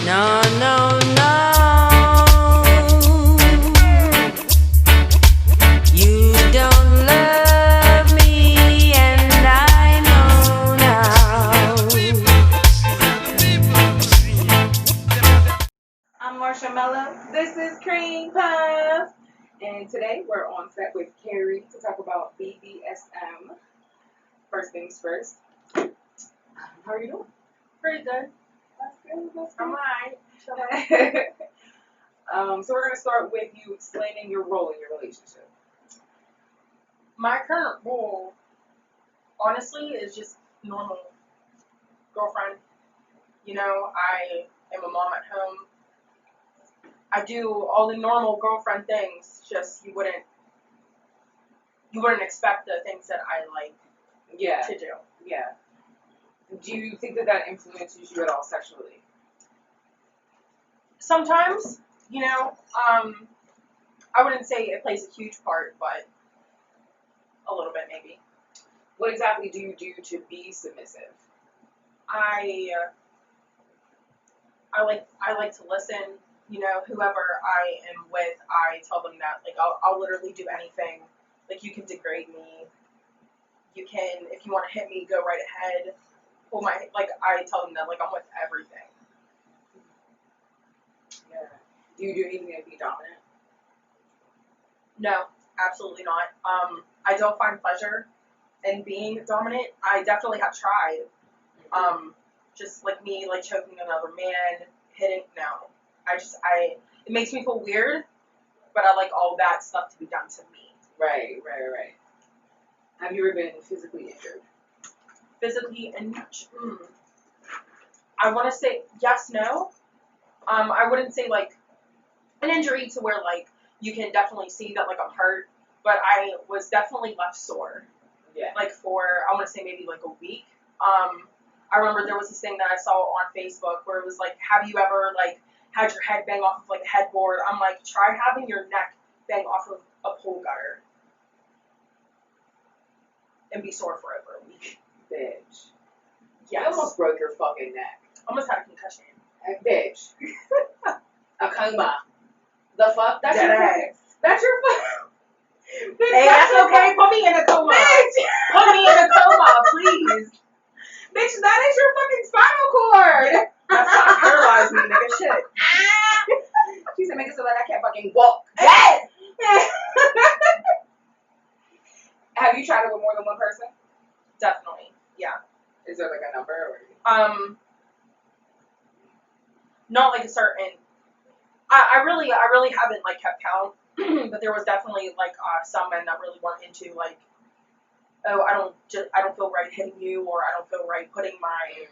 No, no, no. You don't love me, and I know now. I'm Marshmallow. This is Creampuff. And today we're on set with Carrie to talk about BDSM. First things first. How are you doing? Pretty good. That's good. That's I'm good. alright. So we're going to start with you explaining your role in your relationship. My current role, honestly, is just normal girlfriend. You know, I am a mom at home. I do all the normal girlfriend things. Just you wouldn't expect the things that I like Yeah. to do. Yeah. Do you think that influences you at all sexually? Sometimes, you know, I wouldn't say it plays a huge part, but a little bit maybe. What exactly do you do to be submissive? I like to listen. You know, whoever I am with, I tell them that like I'll literally do anything. Like you can degrade me. You can, if you want to hit me, go right ahead. Pull my I tell them that like I'm with everything. Yeah. Do you do anything to be dominant? No, absolutely not. I don't find pleasure in being dominant. I definitely have tried. Just like me, like choking another man, hitting. No, it makes me feel weird, but I like all that stuff to be done to me. Right. Have you ever been physically injured? Physically and I want to say yes, no. I wouldn't say like an injury to where like you can definitely see that like I'm hurt, but I was definitely left sore. Yeah. Like for I want to say maybe like a week. I remember there was this thing that I saw on Facebook where it was like, have you ever like had your head bang off of like a headboard? I'm like, try having your neck bang off of a pool gutter and be sore for over a week. Bitch. Yes. You almost broke your fucking neck. Almost had a concussion. Bitch. A coma. The fuck? That's Dead your ass. fucking. That's your fucking. Bitch, Hey, that's okay. Put me in a coma. Bitch. Put me in a coma, please. Bitch, that is your fucking spinal cord. That's not paralyzed me, nigga. Shit. She said, make it so that I can't fucking walk. Yes. Have you tried it with more than one person? Definitely. Yeah. Is there like a number or? Not like a certain. I really haven't like kept count, but there was definitely like some men that really weren't into like, oh, I don't feel right hitting you, or I don't feel right putting my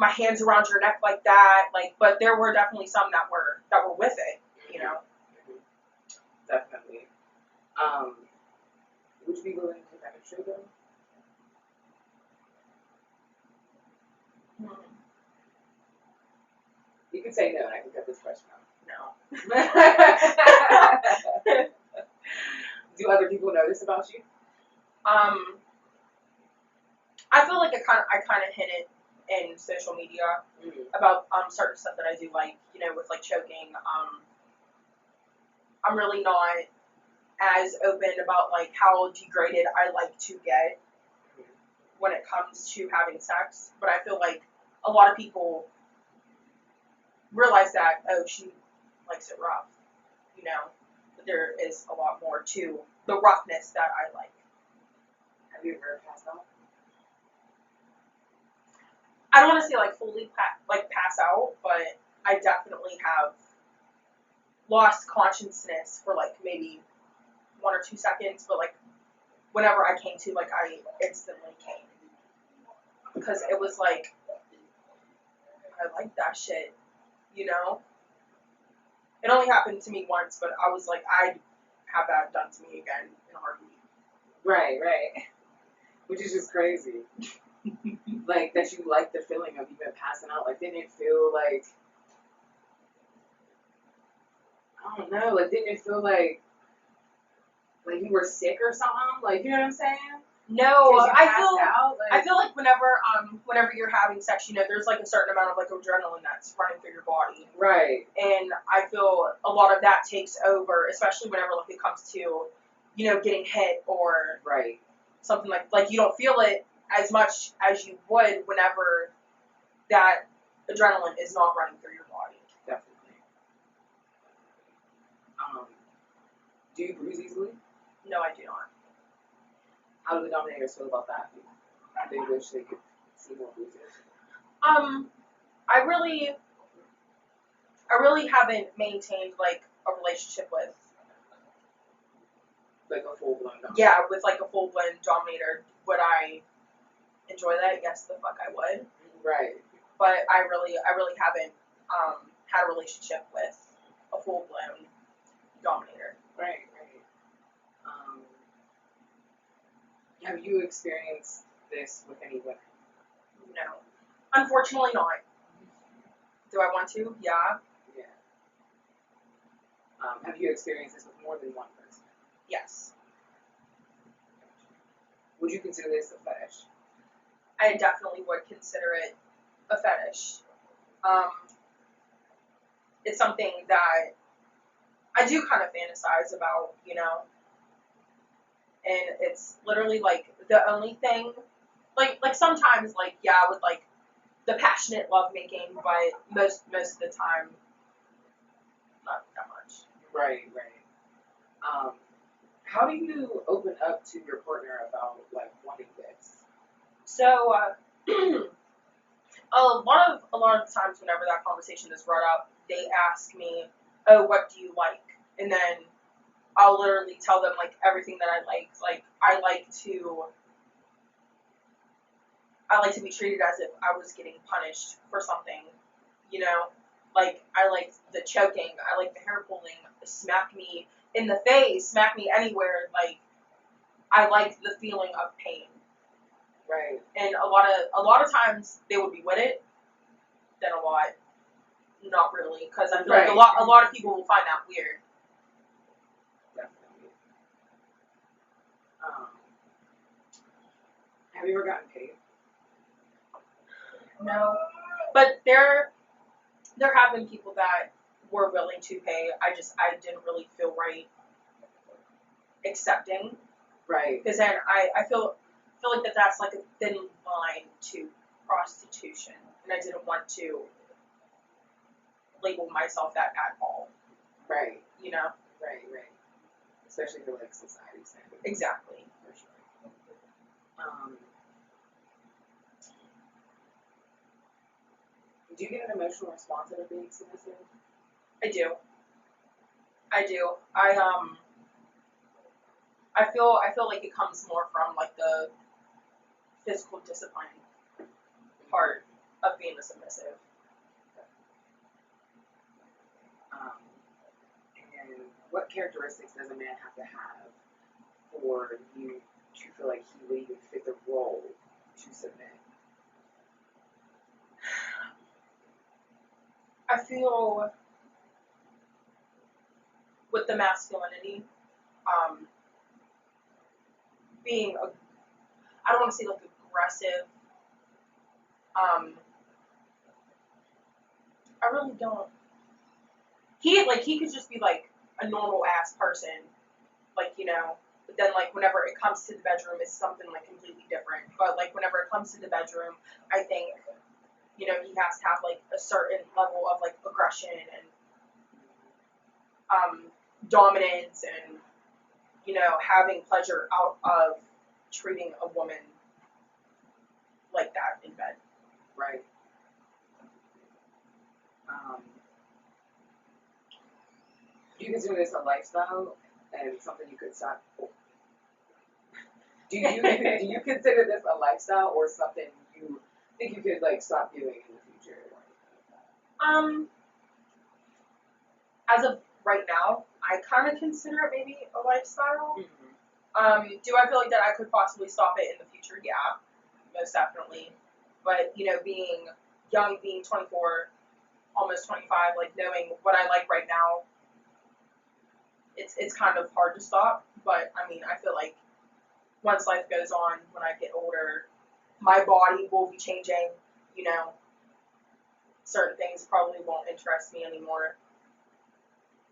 hands around your neck like that. Like, but there were definitely some that were with it, you know. Definitely. Would you be willing to penetrate them? You could say no, and I can cut this question out. No. Do other people know this about you? I feel like I kind of hit it in social media about certain stuff that I do, like, you know, with like choking. I'm really not as open about like how degraded I like to get when it comes to having sex, but I feel like a lot of people realize that, oh, she likes it rough, you know, but there is a lot more to the roughness that I like. Have you ever passed out? I don't want to say like fully pass out, but I definitely have lost consciousness for like maybe 1 or 2 seconds, but like whenever I came to, like I instantly came because it was like I like that shit, you know. It only happened to me once, but I was like, I'd have that done to me again in a heartbeat. Right. Which is just crazy. Like, that you like the feeling of even passing out. Like, didn't it feel like, I don't know, like, didn't it feel like you were sick or something? Like, you know what I'm saying? No, 'Cause you I passed feel out. I feel like whenever you're having sex, there's like a certain amount of like adrenaline that's running through your body. Right. And I feel a lot of that takes over, especially whenever like it comes to, getting hit or Right. something like you don't feel it as much as you would whenever that adrenaline is not running through your body. Definitely. Do you bruise easily? No, I do not. How do the dominators feel about that? They wish they could see more bruises. I really haven't maintained like a relationship with Like a full blown dominator. yeah, with like a full blown dominator. Would I enjoy that? Yes, the fuck I would. Right. But I really haven't had a relationship with a full blown dominator. Right. Have you experienced this with any women? No, unfortunately not. Do I want to? Yeah. Yeah. Have you experienced this with more than one person? Yes. Would you consider this a fetish? I definitely would consider it a fetish. It's something that I do kind of fantasize about, and it's literally like the only thing, like sometimes like yeah, with like the passionate lovemaking, but most of the time, not that much. Right. How do you open up to your partner about like wanting this? So a lot of the times whenever that conversation is brought up, they ask me, "Oh, what do you like?" And then I'll literally tell them like everything that I like. Like I like to be treated as if I was getting punished for something, Like I like the choking, I like the hair pulling, smack me in the face, smack me anywhere. Like I like the feeling of pain. Right. And a lot of times they would be with it, then a lot not really, because I feel like Right. a lot of people will find that weird. Definitely. Have you ever gotten paid? No, but there have been people that were willing to pay. I didn't really feel right accepting, Right. because then I feel like that's like a thin line to prostitution, and I didn't want to label myself that at all. Right. Right. Especially for like society standards. Exactly. For sure. Do you get an emotional response out of being submissive? I do. I feel like it comes more from like the physical discipline part of being a submissive. And what characteristics does a man have to have for you to feel like he would even fit the role to submit? I feel with the masculinity, being I don't want to say like aggressive. I really don't. He could just be like a normal ass person, like But then like whenever it comes to the bedroom, it's something like completely different. But like whenever it comes to the bedroom, I think he has to have like a certain level of like aggression and dominance and having pleasure out of treating a woman like that in bed. Right. Do you consider this a lifestyle and something you could stop? Do you consider this a lifestyle or something you think you could like stop doing in the future? As of right now, I kind of consider it maybe a lifestyle. Mm-hmm. Do I feel like that I could possibly stop it in the future? Yeah, most definitely. But being young, being 24, almost 25, like knowing what I like right now, it's kind of hard to stop. But I mean, I feel like once life goes on, when I get older, my body will be changing, you know. Certain things probably won't interest me anymore.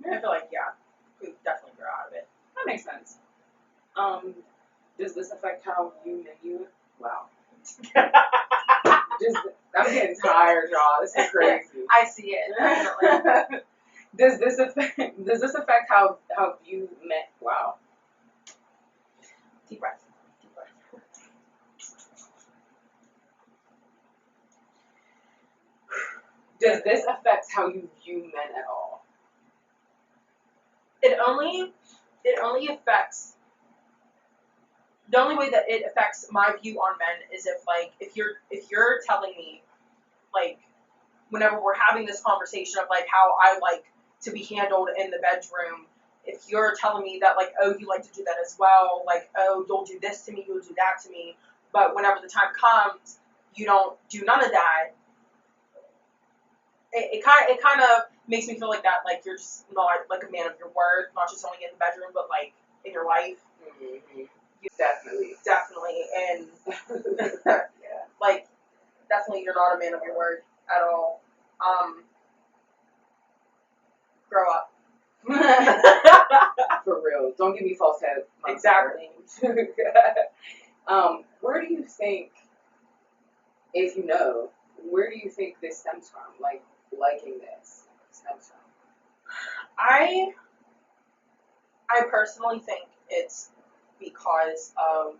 I feel like, yeah, we definitely grow out of it. That makes sense. Does this affect how you menu? Wow. I'm getting tired, y'all. This is crazy. I see it, definitely. Does this affect how you met? Wow. Deep breath. Deep breath. Does this affect how you view men at all? It only affects, the only way that it affects my view on men is if you're telling me, like, whenever we're having this conversation of like how I like to be handled in the bedroom, if you're telling me that like, oh, you like to do that as well, like, oh, you'll do this to me, you'll do that to me, but whenever the time comes, you don't do none of that. It kind of makes me feel like that, like you're just not like a man of your word, not just only in the bedroom, but like in your life. Mm-hmm. Definitely, and Yeah. like definitely, you're not a man of your word at all. Grow up. For real. Don't give me false hope. Exactly. Where do you think, if you know, where do you think this stems from? Like, liking this stems from? I personally think it's because of,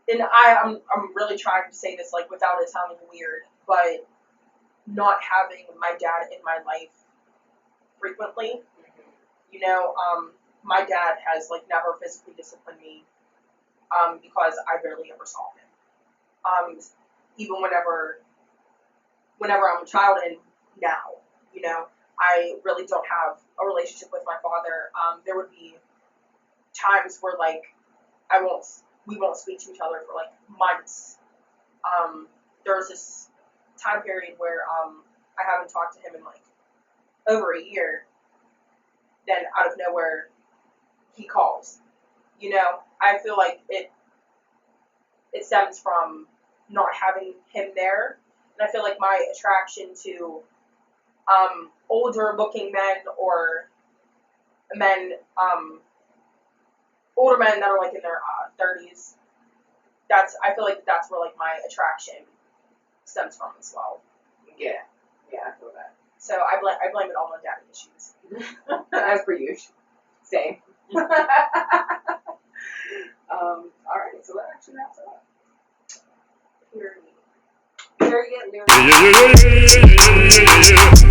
and I'm really trying to say this like without it sounding weird, but not having my dad in my life frequently. Mm-hmm. You know, my dad has like never physically disciplined me, because I barely ever saw him. Even whenever I'm a child and now, you know, I really don't have a relationship with my father. There would be times where like we won't speak to each other for like months. There was this time period where I haven't talked to him in like over a year. Then out of nowhere, he calls. You know, I feel like it stems from not having him there, and I feel like my attraction to older looking men or men, older men that are like in their 30s. I feel like that's where like my attraction stems from as well. Yeah, I feel that. So I blame it all on daddy issues. As per usual. Same. All right, so that actually wraps it up. Period. Lyric.